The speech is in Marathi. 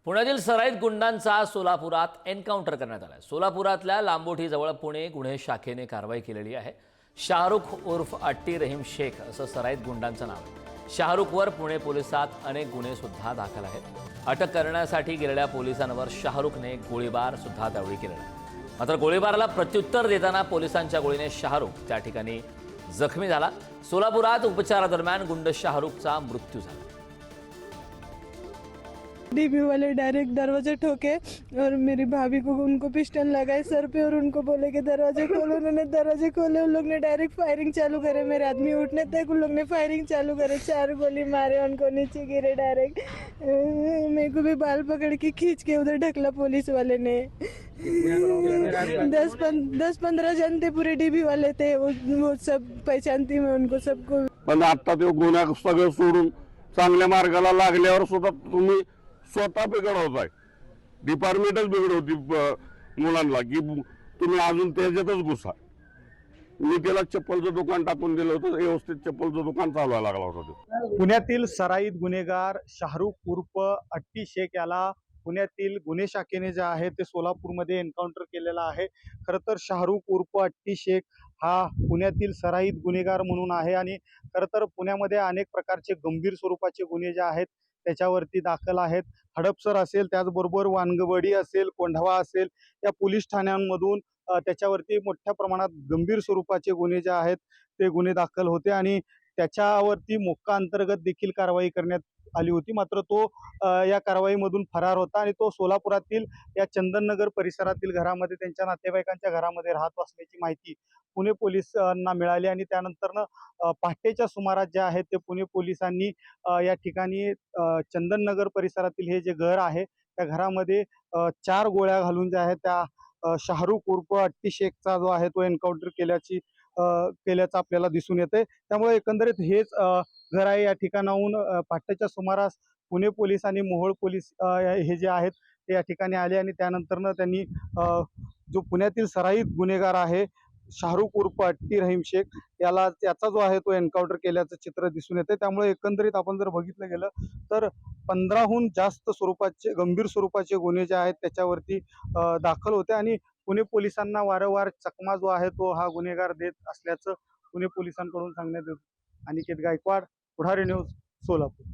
पुण्यातील सराईत गुंडांचा सोलापुरात एन्काउंटर करण्यात आला. सोलापुरातल्या लांबोठीजवळ पुणे गुन्हे शाखेने कारवाई केलेली आहे. शाहरुख उर्फ अट्टी रहीम शेख असं सराईत गुंडांचं नाव आहे. शाहरुखवर पुणे पोलिसात अनेक गुन्हे सुद्धा दाखल आहेत. अटक करण्यासाठी गेलेल्या पोलिसांवर शाहरुखने गोळीबार सुद्धा त्यावेळी केलेला आहे. मात्र गोळीबाराला प्रत्युत्तर देताना पोलिसांच्या गोळीने शाहरुख त्या ठिकाणी जखमी झाला. सोलापुरात उपचारादरम्यान गुंड शाहरुखचा मृत्यू झाला. डीबी वाले डायरेक्ट दरवाजे ठोके और मेरी भाभी को उनको पिस्टल लगाए सर पे और उनको बोले कि दरवाजे खोलो। उन्होंने दरवाजे खोले, उन लोग ने डायरेक्ट फायरिंग चालू करे। मेरे आदमी उठने तक उन लोग ने फायरिंग चालू करे। 4 गोली मारे, उनको नीचे गिरे डायरेक्ट। मेरे को भी बाल पकड़ के खींच के उधर ढकला पुलिस वाले ने। 10-15 जन थे, पूरे डीबी वाले थे। वो सब पहचानती मैं उनको सबको। पण आता ते गुन्हा सगळं सोडून चांगल्या मार्गाला लागल्यावर सुद्धा तुम्ही स्वतः बिघडवत आहे. डिपार्टमेंटच बिघडवती मुलांना की तुम्ही अजून त्याच्यातच घुसा. मी त्याला चप्पलचं दुकान टाकून दिलं होतं, व्यवस्थित चप्पलचं दुकान चालवायला लागला होता. पुण्यातील सराईत गुन्हेगार शाहरुख उर्फ अट्टी शेख याला पुण्यातील गुन्हे शाखेने जे आहे ते सोलापूरमध्ये एन्काउंटर केलेला आहे. खरं तर शाहरुख उर्फ अट्टी शेख हा पुण्यातील सराईत गुन्हेगार म्हणून आहे आणि खरं तर पुण्यामध्ये अनेक प्रकारचे गंभीर स्वरूपाचे गुन्हे जे आहेत त्याच्यावरती दाखल आहेत. हडपसर असेल, त्याचबरोबर वानगवडी असेल, कोंढवा असेल, या पोलीस ठाण्यांमधून त्याच्यावरती मोठ्या प्रमाणात गंभीर स्वरूपाचे गुन्हे जे आहेत ते गुन्हे दाखल होते आणि त्याच्यावरती मोक्का अंतर्गत देखील कारवाई करण्यात आली होती. मात्र तो या कारवाईमधून फरार होता आणि तो सोलापुरातील या चंदननगर परिसरातील घरामध्ये त्यांच्या नातेवाईकांच्या घरामध्ये राहत असल्याची माहिती पुणे पोलिसांना मिळाली आणि त्यानंतर पहाटेच्या सुमारास जे आहे ते पुणे पोलिसांनी या ठिकाणी चंदननगर परिसरातील हे जे घर आहे त्या घरामध्ये 4 गोळ्या घालून जे आहे त्या शाहरुख उर्फ अट्टी शेखचा जो आहे तो एन्काउंटर केल्याचं आपल्याला दिसून येतंय. त्यामुळे एकंदरीत हेच घर आहे. या ठिकाणाहून पहाटेच्या सुमारास पुणे पोलीस आणि मोहोळ पोलीस हे जे आहेत ते या ठिकाणी आले आणि त्यानंतरनं त्यांनी जो पुण्यातील सराईत गुन्हेगार आहे शाहरुख उर्फ अट्टी रहीम शेख याचा जो आहे तो एन्काउंटर केल्याचं चित्र दिसून येते. त्यामुळे एकंदरीत आपण जर बघितलं गेलं तर 15हून जास्त स्वरूपाचे गंभीर स्वरूपाचे गुन्हे जे आहेत त्याच्यावरती दाखल होते आणि पुणे पोलिसांना वारंवार चकमा जो आहे तो हा गुन्हेगार देत असल्याचं पुणे पोलिसांकडून सांगण्यात येतं. अनिकेत गायकवाड, पुढारी न्यूज, सोलापूर.